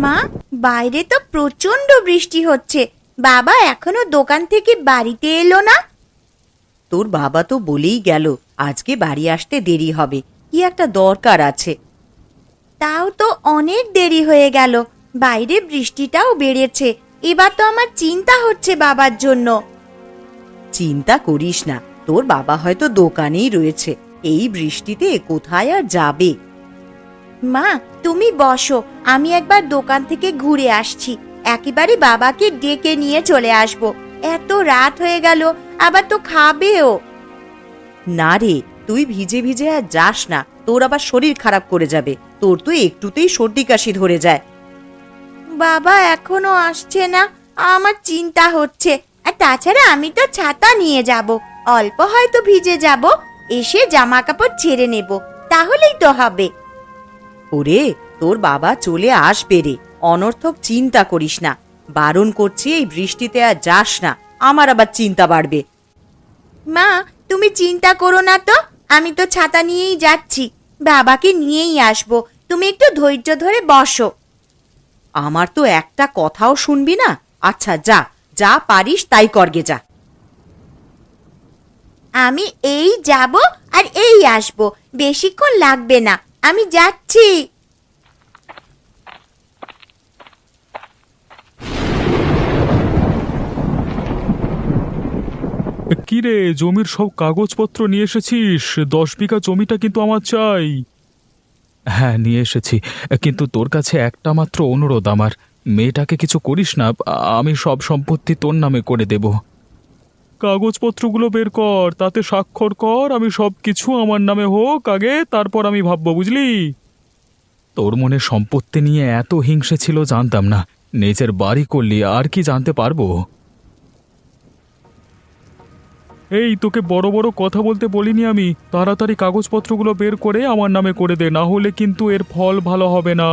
মা, বাইরে তো প্রচন্ড বৃষ্টি হচ্ছে। বাবা এখনো দোকান থেকে বাড়িতে এলো না। তোর বাবা তো বলেই গেল আজকে বাড়ি আসতে দেরি হবে, কি একটা দরকার আছে। তাও তো অনেক দেরি হয়ে গেল, বাইরে বৃষ্টিটাও বেড়েছে। এবার তো আমার চিন্তা হচ্ছে বাবার জন্য। চিন্তা করিস না, তোর বাবা হয়তো দোকানেই রয়েছে, এই বৃষ্টিতে কোথায় আর যাবে। মা তুমি বসো, আমি একবার দোকান থেকে ঘুরে আসছি, একেবারে বাবাকে ডেকে নিয়ে চলে আসব। এত রাত হয়ে গেল, আবার তো খাবেও। না রে, তুই ভিজে ভিজে আর যাস না, তোর আবার শরীর খারাপ করে যাবে। তোর তো একটুতেই সর্দি কাশি ধরে যায়। বাবা এখনো আসছে না, আমার চিন্তা হচ্ছে। আর তাছাড়া আমি তো ছাতা নিয়ে যাব, অল্প হয়তো ভিজে যাব, এসে জামা কাপড় ছেড়ে নেব, তাহলেই তো হবে। ওরে, তোর বাবা চলে আসবে রে, অনর্থক চিন্তা করিস না। বারণ করছি, এই বৃষ্টিতে আর যাস না, আমার আবার চিন্তা বাড়বে। মা তুমি চিন্তা করো না তো, আমি তো ছাতা নিয়েই যাচ্ছি, বাবাকে নিয়েই আসবো। তুমি একটু ধৈর্য ধরে বসো। আমার তো একটা কথাও শুনবি না। আচ্ছা যা, যা পারিস তাই করগে যা। আমি এই যাব আর এই আসবো, বেশিক্ষণ লাগবে না, আমি যাচ্ছি। কি রে, জমির সব কাগজপত্র নিয়ে এসেছিস? 10 বিঘা জমিটা কিন্তু আমার চাই। হ্যাঁ নিয়ে এসেছি, কিন্তু তোর কাছে একটা মাত্র অনুরোধ আমার, মেয়েটাকে কিছু করিস না, আমি সব সম্পত্তি তোর নামে করে দেব। কাগজপত্রগুলো বের কর, তাতে স্বাক্ষর কর, আমি সব কিছু আমার নামে হোক আগে, তারপর আমি ভাববো, বুঝলি? তোর মনে সম্পত্তি নিয়ে এত হিংসে ছিল জানতাম না, নিজের বাড়ি করলি আর কি জানতে পারবো। এই তোকে বড় বড় কথা বলতে বলিনি আমি, তাড়াতাড়ি কাগজপত্রগুলো বের করে আমার নামে করে দে, না হলে কিন্তু এর ফল ভালো হবে না।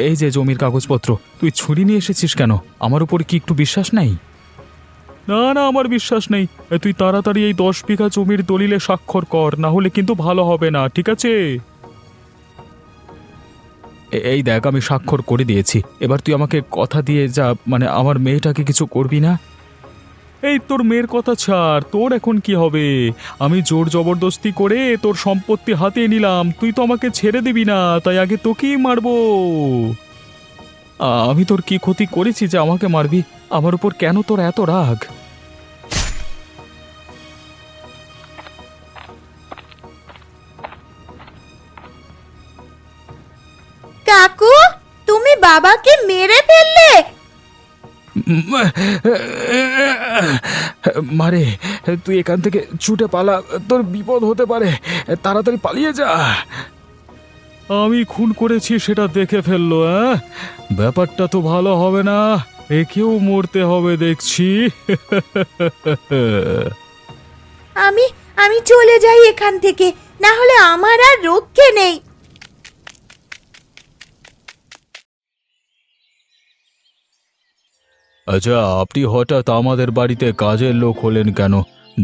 এই যে জমির কাগজপত্র, তুই ছুরি নিয়ে এসেছিস কেন? আমার উপর কি একটু বিশ্বাস নাই? না না, আমার বিশ্বাস নেই। তুই তাড়াতাড়ি এই 10 বিঘা জমির দলিলে স্বাক্ষর কর, না হলে কিন্তু ভালো হবে না, ঠিক আছে? এই দেখ, আমি স্বাক্ষর করে দিয়েছি, এবার তুই আমাকে কথা দিয়ে যা, মানে আমার মেয়েটাকে কিছু করবি না। এই তোর মেয়ের কথা ছাড়, তোর এখন কি হবে? আমি জোর জবরদস্তি করে তোর সম্পত্তি হাতিয়ে নিলাম, তুই তো আমাকে ছেড়ে দিবি না, তাই আগে তোকেই মারবো। আমি তোর কি ক্ষতি করেছি যে আমাকে মারবি? আমার উপর কেন তোর এত রাগ? কাকু, তুমি বাবাকে মেরে ফেললে? মারে, তুই এখান থেকে ছুটে পালা, তোর বিপদ হতে পারে, তাড়াতাড়ি পালিয়ে যা। আমি খুন করেছি সেটা দেখে ফেললো, ব্যাপারটা তো ভালো হবে না, একেও মরতে হবে দেখছি। আমি আমি চলে যাই এখান থেকে, না হলে আমার আর রক্ষে নেই। আচ্ছা, আপনি হঠাৎ আমাদের বাড়িতে কাজের লোক হলেন কেন?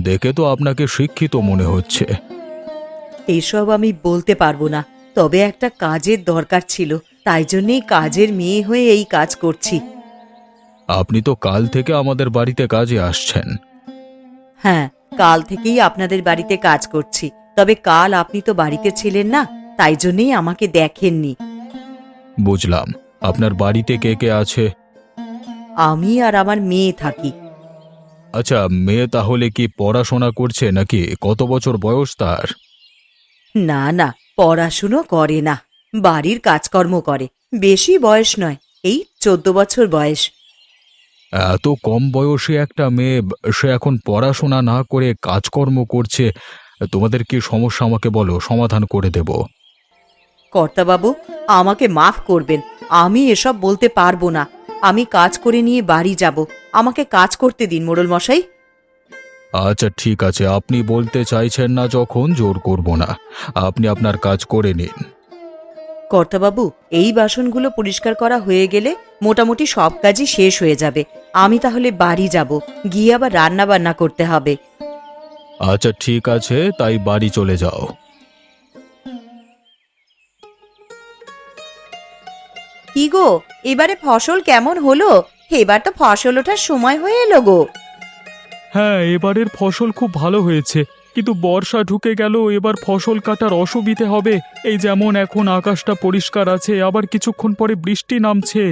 দেখে তো আপনাকে শিক্ষিত মনে হচ্ছে। এইসব আমি বলতে পারবো না, তবে একটা কাজের দরকার ছিল, তাই জন্যই কাজের মেয়ে হয়ে এই কাজ করছি। আপনি তো কাল থেকে আমাদের বাড়িতে কাজে আসছেন। হ্যাঁ, কাল থেকেই আপনাদের বাড়িতে কাজ করছি, তবে কাল আপনি তো বাড়িতে ছিলেন না, তাই জন্যই আমাকে দেখেননি। বুঝলাম। আপনার বাড়িতে কে কে আছে? আমি আর আমার মেয়ে থাকি। আচ্ছা, মেয়ে তাহলে কি পড়াশোনা করছে নাকি? কত বছর বয়স তার? না না, পড়াশুনো করে না, বাড়ির কাজকর্ম করে। বেশি বয়স নয়, এই 14 বছর বয়স। এত কম বয়সে একটা মেয়ে, সে এখন পড়াশোনা না করে কাজকর্ম করছে, তোমাদের কি সমস্যা আমাকে বলো, সমাধান করে দেব। কর্তাবাবু, আমাকে মাফ করবেন, আমি এসব বলতে পারবো না। আমি কাজ করে নিয়ে বাড়ি যাব, আমাকে কাজ করতে দিন মোড়ল মশাই। আচ্ছা ঠিক আছে, আপনি বলতে চাইছেন না যখন, জোর করব না, আপনি আপনার কাজ করে নিন। কর্তাবাবু, এই বাসনগুলো পরিষ্কার করা হয়ে গেলে মোটামুটি সব কাজই শেষ হয়ে যাবে। আমি তাহলে বাড়ি যাব, গিয়ে আবার রান্না বান্না করতে হবে। আচ্ছা ঠিক আছে, তাই বাড়ি চলে যাও। কি গো, এবারে ফসল কেমন হলো? এবার তো ফসল ওঠার সময় হয়ে এলো গো। হ্যাঁ, এবারের ফসল খুব ভালো হয়েছে, কিন্তু বর্ষা ঢুকে গেল, এবার ফসল কাটার অসুবিধে হবে। এই যেমন এখন আকাশটা পরিষ্কার আছে, আবার কিছুক্ষণ পরে বৃষ্টি নামছে।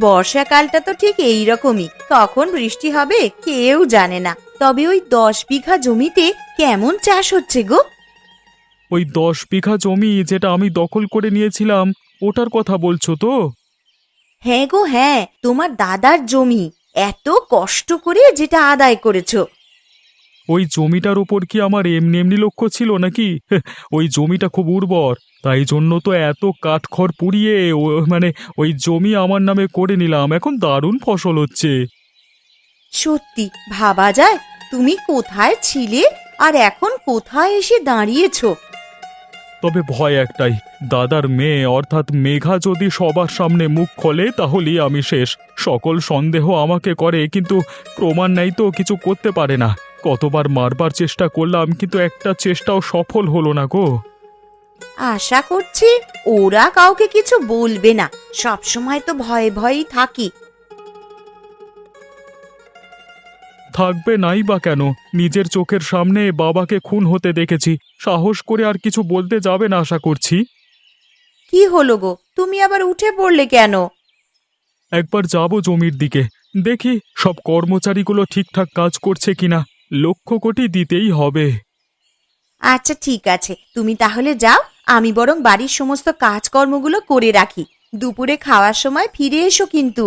বর্ষাকালটা তো ঠিক এই রকমই, কখন বৃষ্টি হবে কেউ জানে না। তবে ওই 10 বিঘা জমিতে কেমন চাষ হচ্ছে গো? ওই 10 বিঘা জমি যেটা আমি দখল করে নিয়েছিলাম, ওটার কথা বলছো তো? হ্যাঁ গো হ্যাঁ, তোমার দাদার জমি, এত কষ্ট করে যেটা আদায় করেছো। ওই জমিটার উপর কি আমার এমনি এমনি লক্ষ্য ছিল নাকি? ওই জমিটা খুব উর্বর, তাই জন্য তো এত কাঠখড় পুড়িয়ে ওই জমি আমার নামে করে নিলাম। এখন দারুণ ফসল হচ্ছে। সত্যি ভাবা যায়, তুমি কোথায় ছিলে আর এখন কোথায় এসে দাঁড়িয়েছো। তবে ভয় একটাই, দাদার মেয়ে অর্থাৎ মেঘা যদি সবার সামনে মুখ খোলে তাহলেই আমি শেষ। সকল সন্দেহ আমাকে করে, কিন্তু প্রমাণ নেই তো কিছু করতে পারে না। কতবার মারবার চেষ্টা করলাম, কিন্তু একটা চেষ্টাও সফল হলো না গো। আশা করছি ওরা কাউকে কিছু বলবে না, সব সময় তো ভয়ে ভয়েই থাকি। থাকবে নাই বা কেন, নিজের চোখের সামনে বাবাকে খুন হতে দেখেছি, সাহস করে আর কিছু বলতে যাবে না আশা করছি। কি হলো গো, তুমি আবার উঠে পড়লে কেন? একবার যাব জমির দিকে, দেখি সব কর্মচারীগুলো ঠিকঠাক কাজ করছে কিনা। লক্ষ কোটি দিতেই হবে। আচ্ছা ঠিক আছে, তুমি তাহলে যাও, আমি বরং বাড়ির সমস্ত কাজকর্মগুলো করে রাখি। দুপুরে খাওয়ার সময় ফিরে এসো কিন্তু।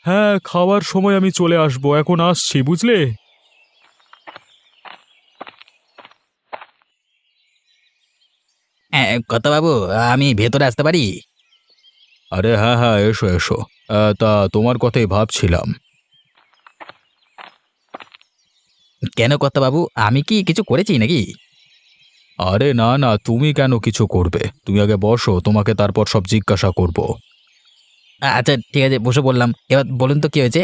হ্যাঁ, খাওয়ার সময় আমি চলে আসবো, এখন আসছি বুঝলে। হ্যাঁ, বাবু, আমি ভেতরে আসতে পারি? আরে হ্যাঁ হ্যাঁ, এসো এসো। তা তোমার কথাই ভাবছিলাম। কেন বাবু, আমি কি কিছু করেছি নাকি? আরে না না, তুমি কেন কিছু করবে? তুমি আগে বসো, তোমাকে তারপর সব জিজ্ঞাসা করব। আচ্ছা ঠিক আছে, বসে বললাম। এবার বলুন তো কি হয়েছে?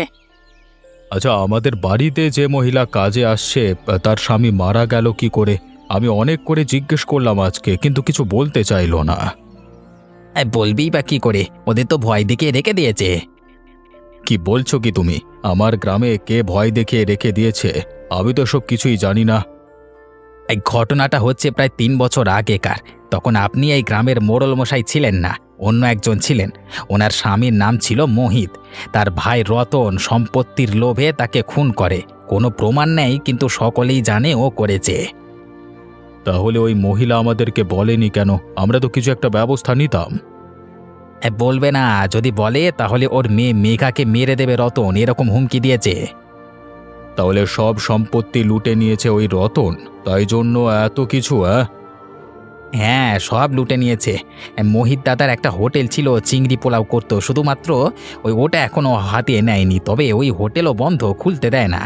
আচ্ছা, আমাদের বাড়িতে যে মহিলা কাজে আসছে, তার স্বামী মারা গেল কি করে? আমি অনেক করে জিজ্ঞেস করলাম আজকে, কিন্তু কিছু বলতে চাইলো না। বলবি বা কি করে, ওদের তো ভয় দেখিয়ে রেখে দিয়েছে। কি বলছো কি তুমি? আমার গ্রামে কে ভয় দেখিয়ে রেখে দিয়েছে? আমি তো সব কিছুই জানি না। এই ঘটনাটা হচ্ছে প্রায় 3 বছর আগেকার। তখন আপনি এই গ্রামের মোড়ল মশাই ছিলেন না, অন্য একজন ছিলেন। ওনার স্বামীর নাম ছিল মোহিত। তার ভাই রতন সম্পত্তির লোভে তাকে খুন করে। কোনো প্রমাণ নেই, কিন্তু সকলেই জানে ও করেছে। তাহলে ওই মহিলা আমাদেরকে বলেনি কেন? আমরা তো কিছু একটা ব্যবস্থা নিতাম। বলবে না, যদি বলে তাহলে ওর মেয়ে মেঘাকে মেরে দেবে রতন, এরকম হুমকি দিয়েছে। তাহলে সব সম্পত্তি লুটে নিয়েছে ওই রতন, তাই জন্য এত কিছু? হ্যাঁ, সব লুটে নিয়েছে। মোহিত দাদার একটা হোটেল ছিল, চিংড়ি পোলাও করতো, শুধুমাত্র ওটা এখনো হাতিয়ে নেয়নি। তবে ওই হোটেলও বন্ধ, খুলতে দেয় না।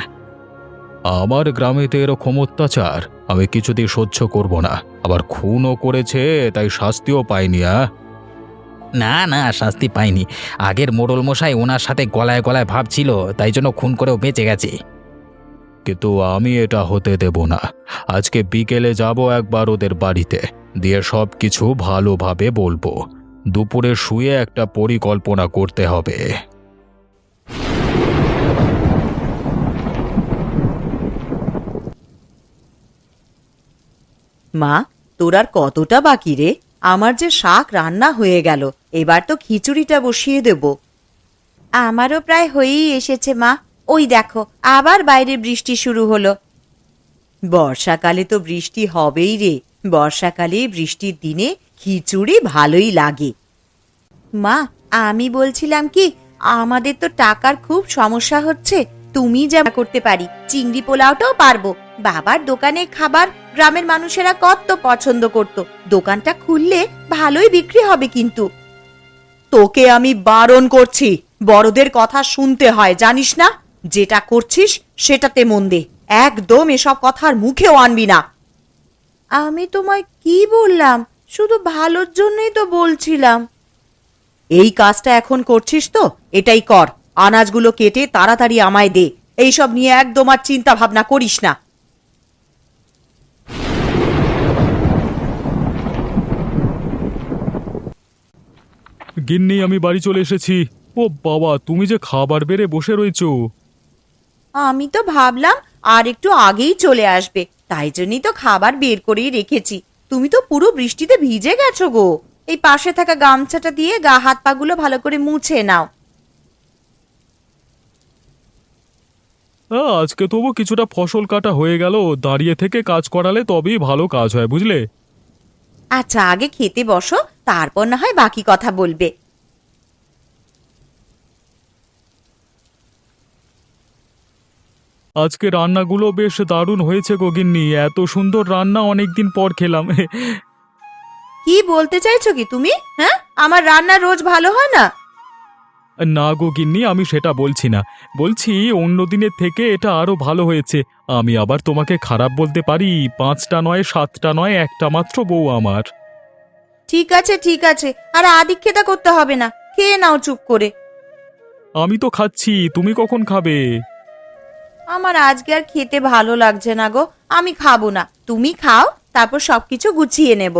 আমার গ্রামে তো এরকম অত্যাচার আমি কিছুতেই সহ্য করব না। আবার খুনও করেছে, তাই শাস্তিও পায়নি। না না, শাস্তি পায়নি। আগের মোড়ল মশাই ওনার সাথে গলায় গলায় ভাবছিল, তাই জন্য খুন করেও বেঁচে গেছে। কিন্তু আমি এটা হতে দেব না। আজকে বিকেলে যাব একবার ওদের বাড়িতে, দিয়ে সব কিছু ভালোভাবে বলবো। দুপুরে শুয়ে একটা পরিকল্পনা করতে হবে। মা, তোর আর কতটা বাকি রে? আমার যে শাক রান্না হয়ে গেল, এবার তো খিচুড়িটা বসিয়ে দেব। আমারও প্রায় হয়েই এসেছে মা। ওই দেখো, আবার বাইরে বৃষ্টি শুরু হলো। বর্ষাকালে তো বৃষ্টি হবেই রে। বর্ষাকালে বৃষ্টির দিনে খিচুড়ি ভালোই লাগে। মা, আমি বলছিলাম কি, আমাদের তো টাকার খুব সমস্যা হচ্ছে। তুমি যা করতে পারি, চিংড়ি পোলাওটাও পারবো। বাবার দোকানে খাবার গ্রামের মানুষেরা কত পছন্দ করত। দোকানটা খুললে ভালোই বিক্রি হবে কিন্তু। তোকে আমি বারণ করছি, বড়দের কথা শুনতে হয় জানিস না? যেটা করছিস সেটাতে মন দে, একদম এসব কথার মুখেও আনবি না। আমি তোমায় কি বললাম? শুধু ভালোর জন্যই তো বলছিলাম। এই কাজটা এখন করছিস তো, এটাই কর। আনাজগুলো কেটে তাড়াতাড়ি আমায় দে। এইসব নিয়ে একদম আর চিন্তা ভাবনা করিস না। গিন্নি, আমি বাড়ি চলে এসেছি। ও বাবা, তুমি যে খাবার বেড়ে বসে রয়েছো। আমি তো ভাবলাম আর একটু আগেই চলে আসবে, তাই জন্যই তো খাবার বের করেই রেখেছি। তুমি তো পুরো বৃষ্টিতে ভিজে গেছো গো। এই পাশে থাকা গামছাটা দিয়ে গা হাত পাগুলো ভালো করে মুছে নাও। আজকে তবু কিছুটা ফসল কাটা হয়ে গেল। দাঁড়িয়ে থেকে কাজ করালে তবেই ভালো কাজ হয়, বুঝলে? আচ্ছা, আগে খেতে বসো, তারপর না হয় বাকি কথা বলবে। আজকে রান্নাগুলো বেশ দারুণ হয়েছে গো গিন্নি। এত সুন্দর রান্না অনেকদিন পর খেলাম। কি বলতে চাইছো কি তুমি? হ্যাঁ, আমার রান্না রোজ ভালো হয় না? না গো গিন্নি, আমি সেটা বলছি না। বলছি অন্য দিনের থেকে এটা আরো ভালো হয়েছে। আমি আবার তোমাকে খারাপ বলতে পারি? 5টা নয়, 7টা নয়, একটা মাত্র বউ আমার। ঠিক আছে ঠিক আছে, আর আদিক্ষেতা করতে হবে না, খেয়ে নাও চুপ করে। আমি তো খাচ্ছি, তুমি কখন খাবে? আমার আজকে আর খেতে ভালো লাগছে না গো, আমি খাবো না। তুমি খাও, তারপর সবকিছু গুছিয়ে নেব।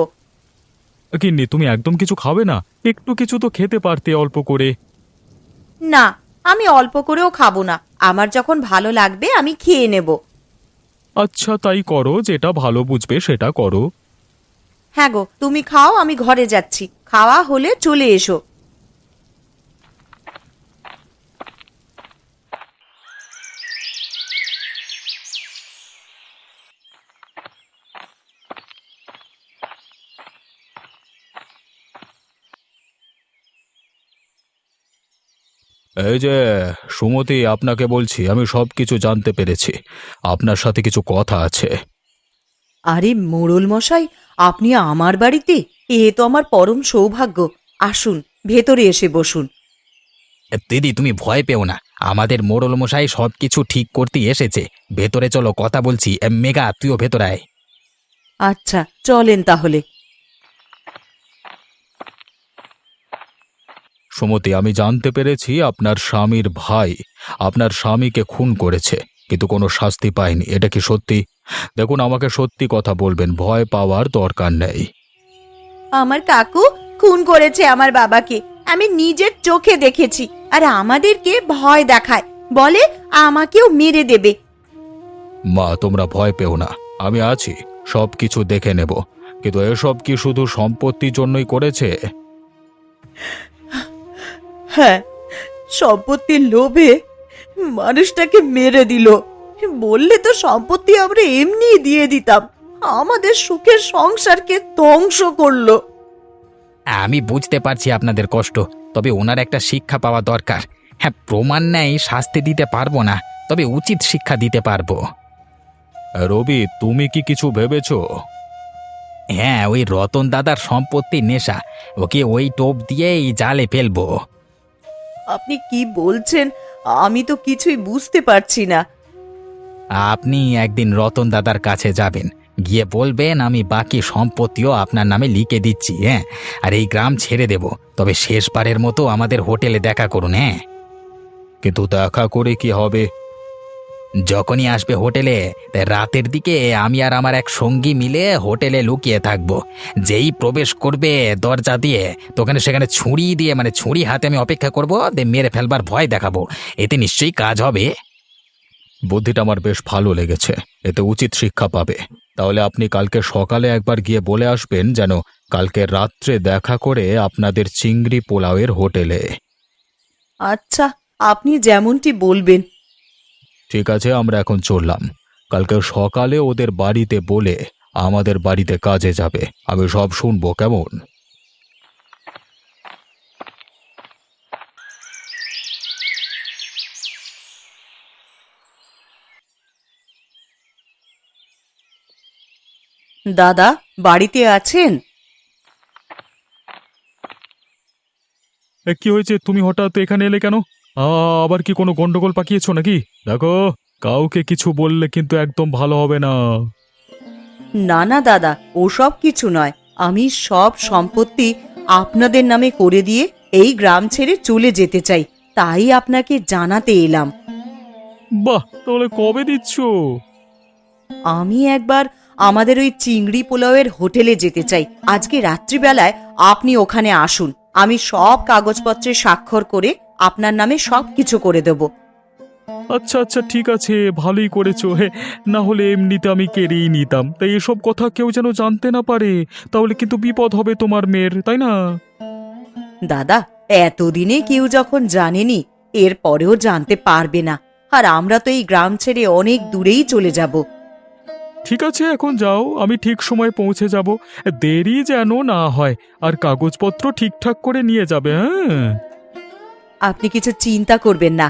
গিন্নি, তুমি একদম কিছু খাবে না? একটু কিছু তো খেতে পারতে অল্প করে। না, আমি অল্প করেও খাবো না। আমার যখন ভালো লাগবে আমি খেয়ে নেব। আচ্ছা, তাই করো, যেটা ভালো বুঝবে সেটা করো। হ্যাঁ গো, তুমি খাও, আমি ঘরে যাচ্ছি। খাওয়া হলে চলে এসো। এই যে সুমতি, আপনাকে বলছি, আমি সব কিছু জানতে পেরেছি। আপনার সাথে কিছু কথা আছে। আরে মোড়ল মশাই, আপনি আমার বাড়িতে? এ তো আমার পরম সৌভাগ্য। আসুন, ভেতরে এসে বসুন। দিদি, তুমি ভয় পেও না, আমাদের মোড়ল মশাই সব কিছু ঠিক করতে এসেছে। ভেতরে চলো, কথা বলছি। মেঘা, তুইও ভেতরে আয়। আচ্ছা, চলেন তাহলে। সুমতি, আমি জানতে পেরেছি আপনার স্বামীর ভাই আপনার স্বামীকে খুন করেছে, কিন্তু কোনো শাস্তি পায়নি। এটা কি সত্যি? দেখুন, আমাকে সত্যি কথা বলবেন, ভয় পাওয়ার দরকার নেই। আমার কাকু খুন করেছে আমার বাবাকে, আমি নিজের চোখে দেখেছি। আর আমাদেরকে ভয় দেখায়, বলে আমাকেও মেরে দেবে। মা, তোমরা ভয় পেও না, আমি আছি, সব কিছু দেখে নেব। কিন্তু এসব কি শুধু সম্পত্তির জন্যই করেছে? হ্যাঁ, সম্পত্তির লোভে মানুষটাকে মেরে দিল। বললে তো সম্পত্তি আমরা এমনি দিয়ে দিতাম। আমাদের সুখের সংসারকে ধ্বংস করলো। আমি বুঝতে পারছি আপনাদের কষ্ট, তবে ওনার একটা শিক্ষা পাওয়া দরকার। হ্যাঁ, প্রমাণ নেই, শাস্তি দিতে পারবো না, তবে উচিত শিক্ষা দিতে পারবো। রবি, তুমি কি কিছু ভেবেছো? হ্যাঁ, ওই রতন দাদার সম্পত্তির নেশা, ওকে ওই টোপ দিয়েই জালে ফেলবো। আপনি কি বলছেন? আমি তো কিছুই বুঝতে পারছি না। আপনি একদিন রতন দাদার কাছে যাবেন, গিয়ে বলবেন আমি বাকি সম্পত্তিও আপনার নামে লিখে দিচ্ছি। হ্যাঁ, আর এই গ্রাম ছেড়ে দেব, তবে শেষবারের মতো আমাদের হোটেলে দেখা করুন। হ্যাঁ, কিন্তু দেখা করে কি হবে? যখনই আসবে হোটেলে, তাই রাতের দিকে আমি আর আমার এক সঙ্গী মিলে হোটেলে লুকিয়ে থাকবো। যেই প্রবেশ করবে দরজা দিয়ে, তোখানে সেখানে ছুরি দিয়ে, মানে ছুরি হাতে আমি অপেক্ষা করবো, দিয়ে মেরে ফেলবার ভয় দেখাবো। এতে নিশ্চয়ই কাজ হবে। বুদ্ধিটা আমার বেশ ভালো লেগেছে, এতে উচিত শিক্ষা পাবে। তাহলে আপনি কালকে সকালে একবার গিয়ে বলে আসবেন যেন কালকে রাত্রে দেখা করে আপনাদের চিংড়ি পোলাওয়ের হোটেলে। আচ্ছা, আপনি যেমনটি বলবেন। ঠিক আছে, আমরা এখন চললাম। কালকে সকালে ওদের বাড়িতে বলে আমাদের বাড়িতে কাজে যাবে। আমি সব শুনবো, কেমন? দাদা, বাড়িতে আছেন? কি হয়েছে? তুমি হঠাৎ এখানে এলে কেন? আবার কি কোনো গন্ডগোল পাকিয়েছো নাকি? দেখো, কাউকে কিছু বললে কিন্তু একদম ভালো হবে না। না না দাদা, ওসব কিছু নয়। আমি সব সম্পত্তি আপনাদের নামে করে দিয়ে এই গ্রাম ছেড়ে চলে যেতে চাই, তাই আপনাকে জানাতে এলাম। বাহ, তাহলে কবে দিচ্ছ? আমি একবার আমাদের ওই চিংড়ি পোলাওয়ের হোটেলে যেতে চাই। আজকে রাত্রিবেলায় আপনি ওখানে আসুন, আমি সব কাগজপত্রে স্বাক্ষর করে আপনার নামে সবকিছু করে দেব। আচ্ছা আচ্ছা, ঠিক আছে, ভালোই করেছো। হে, না হলে এমনিতে আমি কেড়েই নিতাম। তাই এসব কথা কেউ যেন জানতে না পারে, তাহলে কিন্তু বিপদ হবে তোমার মেয়ের, তাই না? দাদা, এতদিনে কেউ যখন জানেনি, এর পরেও জানতে পারবে না। আর আমরা তো এই গ্রাম ছেড়ে অনেক দূরেই চলে যাব। ঠিক আছে, এখন যাও, আমি ঠিক সময় পৌঁছে যাব। দেরি যেন না হয়, আর কাগজপত্র ঠিকঠাক করে নিয়ে যাবে। হ্যাঁ, আপনি কিছু চিন্তা করবেন না।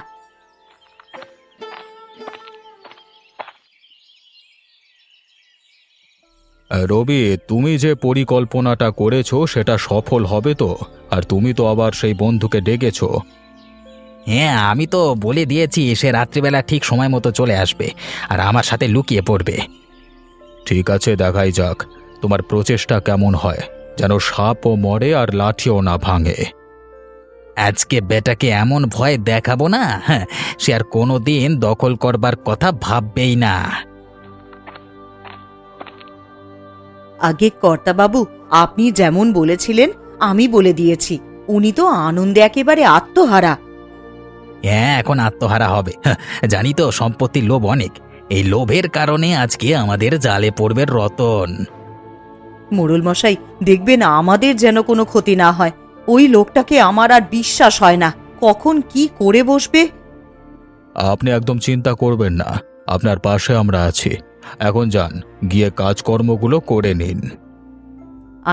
রবি, তুমি যে পরিকল্পনাটা করেছো সেটা সফল হবে তো? আর তুমি তো আবার সেই বন্ধুকে ডেকেছো। হ্যাঁ, আমি তো বলে দিয়েছি সে রাত্রিবেলা ঠিক সময় মতো চলে আসবে আর আমার সাথে লুকিয়ে পড়বে। ঠিক আছে, দেখাই যাক তোমার প্রচেষ্টা কেমন হয়, যেন সাপও মরে আর লাঠিও না ভাঙে। আজকে বেটাকে এমন ভয় দেখাবো না, হ্যাঁ, সে আর কোনোদিন দখল করবার কথা ভাববেই না। আগে কর্তাবাবু, আপনি যেমন বলেছিলেন আমি বলে দিয়েছি। উনি তো আনন্দে একেবারে আত্মহারা। হ্যাঁ, এখন আত্মহারা হবে। হ্যাঁ, জানি তো সম্পত্তির লোভ অনেক। এই লোভের কারণে আজকে আমাদের জালে পড়বে রতন। মোড়ল মশাই, দেখবেন আমাদের যেন কোনো ক্ষতি না হয়। ওই লোকটাকে আমার আর বিশ্বাস হয় না, কখন কি করে বসবে। আপনি একদম চিন্তা করবেন না, আপনার পাশে আমরা আছি। এখন যান, গিয়ে কাজকর্মগুলো করে নিন।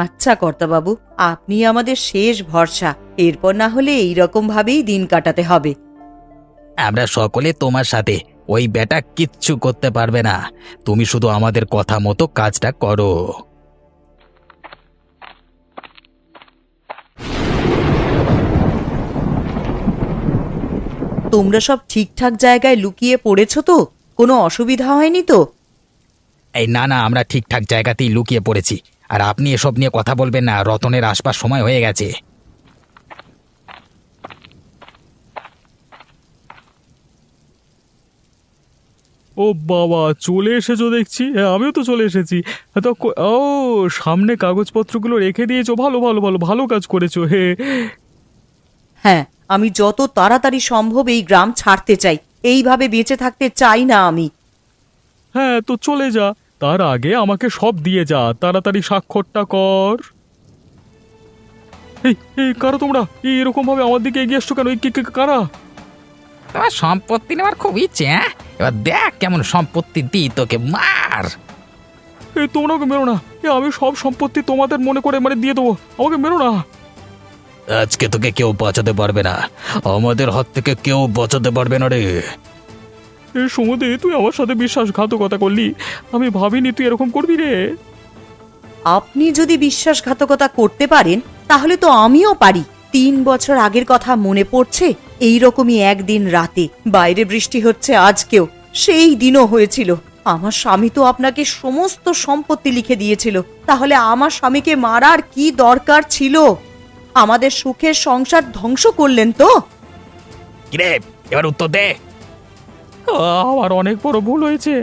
আচ্ছা কর্তাবাবু, আপনি আমাদের শেষ ভরসা। এরপর না হলে এইরকম ভাবেই দিন কাটাতে হবে। আমরা সকলে তোমার সাথে। ওই বেটা কিচ্ছু করতে পারবে না। তুমি শুধু আমাদের কথা মতো কাজটা করো। তোমরা সব ঠিকঠাক জায়গায় লুকিয়ে পড়েছো তো? কোনো অসুবিধা হয়নি তো? এই না না, আমরা ঠিকঠাক জায়গাতেই লুকিয়ে পড়েছি। আর আপনি এসব নিয়ে কথা বলবেন না, রতনের আসবার সময় হয়ে গেছে। ও বাবা, চলে এসেছো দেখছি। হ্যাঁ, আমিও তো চলে এসেছি। তো ও, সামনে কাগজপত্রগুলো রেখে দিয়েছো, ভালো ভালো ভালো, ভালো কাজ করেছো। হে, হ্যাঁ, আমি যত তাড়াতাড়ি সম্ভব এই গ্রাম ছাড়তে চাই। এইভাবে বেঁচে থাকতে চাই না আমি। হ্যাঁ, তো চলে যা, তার আগে আমাকে সব দিয়ে যা। তাড়াতাড়ি স্বাক্ষরটা কর। এই এই কারা তোমরা? এরকম ভাবে আমার দিকে এগিয়ে আসছো কেন? কারা? তোমার সম্পত্তি নেওয়ার খুব ইচ্ছে, হ্যাঁ? এবার দেখ কেমন সম্পত্তি দিই তোকে, মার। তোমরা ওকে মেরো না। আমি সব সম্পত্তি তোমাদের মনে করে দিয়ে দেবো, আমাকে মেরো না। আজকে তোকে কেউ বাঁচাতে পারবে না, আমাদের হাত থেকে কেউ বাঁচাতে পারবে না রে। সমুদে, তুই আমার সাথে বিশ্বাসঘাতকতা করলি। আমি ভাবিনি তুই এরকম করবি রে। আপনি যদি বিশ্বাসঘাতকতা করতে পারেন, তাহলে তো আমিও পারি। 3 বছর আগের কথা মনে পড়ছে? এইরকমই একদিন রাতে বাইরে বৃষ্টি হচ্ছে আজকেও, সেই দিনও হয়েছিল। আমার স্বামী তো আপনাকে সমস্ত সম্পত্তি লিখে দিয়েছিল। তাহলে আমার স্বামীকে মারার কি দরকার ছিল? আমাদের সুখের সংসার ধ্বংস করলেন তো। কিরে, এবার উত্তর দে। আমার অনেক বড় ভুল হয়েছে,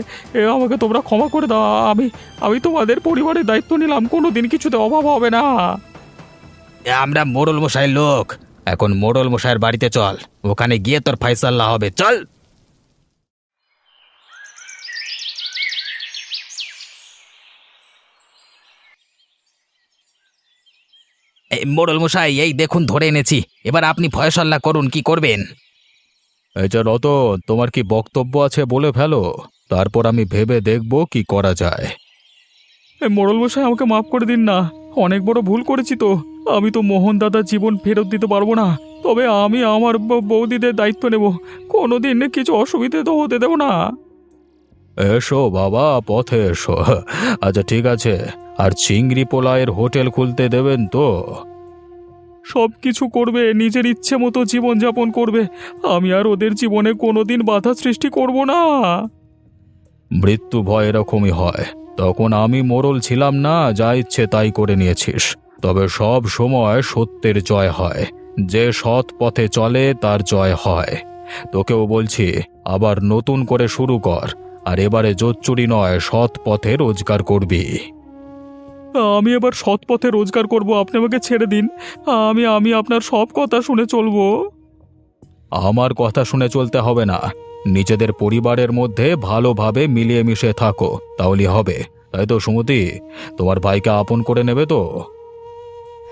আমাকে তোমরা ক্ষমা করে দাও। আমি তোমাদের পরিবারের দায়িত্ব নিলাম, কোনোদিন কিছুতে অভাব হবে না। আমরা মোড়ল মশাইয়ের লোক, এখন মোড়ল মশাইয়ের বাড়িতে চল, ওখানে গিয়ে তোর ফাইসাল্লা হবে। চল। এই মোড়ল মশাই, এই দেখুন ধরে এনেছি। এবার আপনি ফয়সাল্লা করুন, কি করবেন? এই যে রতন, তোমার কি বক্তব্য আছে বলে ফেলো, তারপর আমি ভেবে দেখব কি করা যায়। মোড়ল মশাই, আমাকে মাফ করে দিন না, অনেক বড় ভুল করেছি তো। আমি তো মোহন দাদার জীবন ফেরত দিতে পারবো না, তবে আমি আমার বৌদিদের দায়িত্ব নেব। কোনোদিন কিছু অসুবিধে তো হতে দেব না। এসো বাবা, পথে এসো। আচ্ছা ঠিক আছে, আর চিংড়ি পোলায়ের হোটেল খুলতে দেবেন তো? সব কিছু করবে, নিজের ইচ্ছে মতো জীবনযাপন করবে। আমি আর ওদের জীবনে কোনোদিন বাধা সৃষ্টি করব না। মৃত্যু ভয় এরকমই হয়। তখন আমি মোড়ল ছিলাম না, যা ইচ্ছে তাই করে নিয়েছিস। তবে সব সময় সত্যের জয় হয়, যে সৎ পথে চলে তার জয় হয়। তোকেও বলছি, আবার নতুন করে শুরু কর, আর এবারে জোচ্চুরি নয়, সৎ পথে রোজগার করবি। আমি এবার সৎ পথে রোজগার করব, আপনি আমাকে ছেড়ে দিন। আমি আপনার সব কথা শুনে চলবো। আমার কথা শুনে চলতে হবে না, নিজেদের পরিবারের মধ্যে ভালোভাবে মিলিয়ে মিশে থাকো, তাহলে হবে। তাই তো সুমতি, তোমার ভাইকে আপন করে নেবে তো?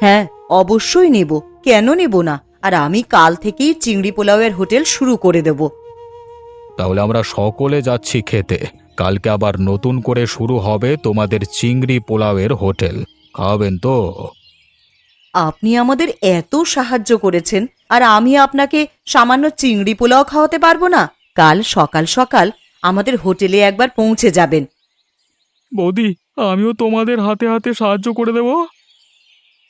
হ্যাঁ, অবশ্যই নেব, কেন নেব না। আর আমি কাল থেকেই চিংড়ি পোলাওয়ের হোটেল শুরু করে দেব। তাহলে আমরা সকলে যাচ্ছি খেতে। কালকে আবার নতুন করে শুরু হবে তোমাদের চিংড়ি পোলাওয়ের হোটেল। খাওয়াবেন তো? আপনি আমাদের এত সাহায্য করেছেন, আর আমি আপনাকে সামান্য চিংড়ি পোলাও খাওয়াতে পারবো না? কাল সকাল সকাল আমাদের হোটেলে একবার পৌঁছে যাবেন। বৌদি, আমিও তোমাদের হাতে হাতে সাহায্য করে দেব।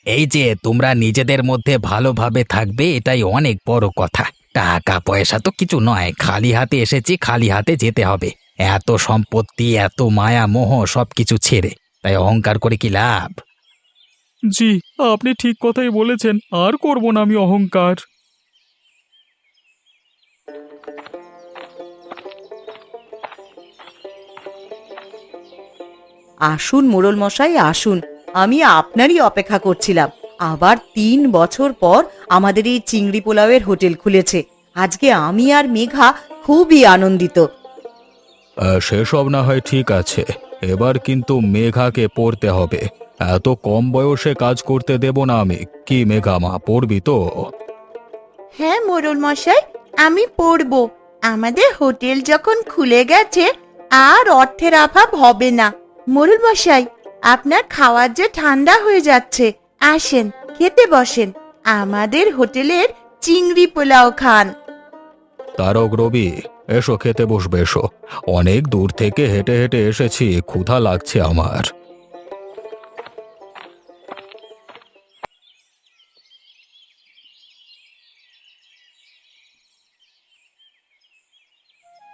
এই যে তোমরা নিজেদের মধ্যে ভালোভাবে থাকবে, এটাই অনেক বড় কথা। টাকা পয়সা তো কিছু নয়, খালি হাতে এসেছি, খালি হাতে যেতে হবে। এত সম্পত্তি, এত মায়া মোহ সবকিছু ছেড়ে, তাই অহংকার করে কি লাভ? জি, আপনি ঠিক কথাই বলেছেন, আর করব না আমি অহংকার। আসুন মোড়ল মশাই, আসুন। আমি আপনারই অপেক্ষা করছিলাম। আবার 3 বছর পর আমাদের এই চিংড়ি পোলাওয়ের হোটেল খুলেছে। আজকে আমি আর মেঘা খুবই আনন্দিত। সেসব না হয় ঠিক আছে, এবার কিন্তু মেঘাকে পড়তে হবে। এত কম বয়সে কাজ করতে দেব না আমি। কি মেঘা মা, পড়বি তো? হ্যাঁ মোড়ল মশাই, আমি পড়বো। আমাদের হোটেল যখন খুলে গেছে, আর অর্থের অভাব হবে না। মোড়ল মশাই, আপনার খাওয়ার যে ঠান্ডা হয়ে যাচ্ছে, আসেন খেতে বসেন। আমাদের হোটেলের চিংড়ি পোলাও খান। তারক, রবি, এসো খেতে বসবে, এসো। অনেক দূর থেকে হেঁটে হেঁটে এসেছি, ক্ষুধা লাগছে আমার।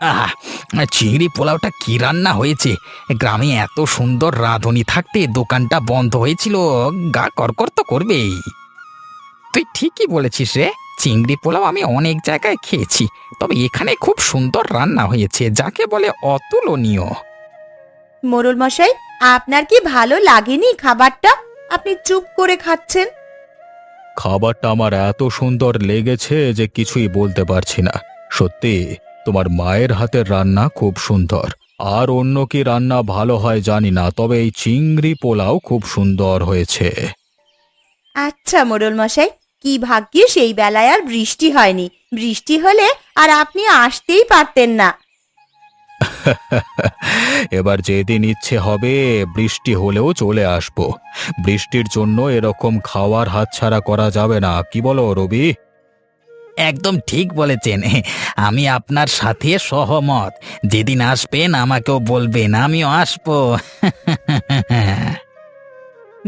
আহা, চিংড়ি পোলাওটা কি রান্না হয়েছে! গ্রামে এত সুন্দর রাঁধুনি থাকতে দোকানটা বন্ধ হয়েছিল, গা করকর তো করবেই। তুই ঠিকই বলেছিস রে, চিংড়ি পোলাও আমি অনেক জায়গায় খেয়েছি, তবে এখানে খুব সুন্দর রান্না হয়েছে, যাকে বলে অতুলনীয়। মোড়ল মশাই, আপনার কি ভালো লাগেনি খাবারটা? আপনি চুপ করে খাচ্ছেন। খাবারটা আমার এত সুন্দর লেগেছে যে কিছুই বলতে পারছি না। সত্যি, তোমার মায়ের হাতের রান্না খুব সুন্দর। আর অন্য কি রান্না ভালো হয় জানি না, তবে এই চিংড়ি পোলাও খুব সুন্দর হয়েছে। আচ্ছা মোড়ল মশাই, কি ভাগ্যে সেই বেলায় আর বৃষ্টি হয়নি। বৃষ্টি হলে আর আপনি আসতেই পারতেন না। এবার যেদিন ইচ্ছে হবে বৃষ্টি হলেও চলে আসব। বৃষ্টির জন্য এরকম খাওয়ার হাতছাড়া করা যাবে না, কি বলো রবি? একদম ঠিক বলেছেন, আমি আপনার সাথে সহমত। যেদিন আসবেন আমাকেও বলবেন, আমিও আসবো।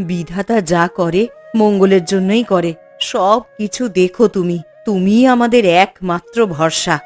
বিধাতা যা করে মঙ্গলের জন্যই করে। সব কিছু দেখো তুমি, তুমিই আমাদের একমাত্র ভরসা।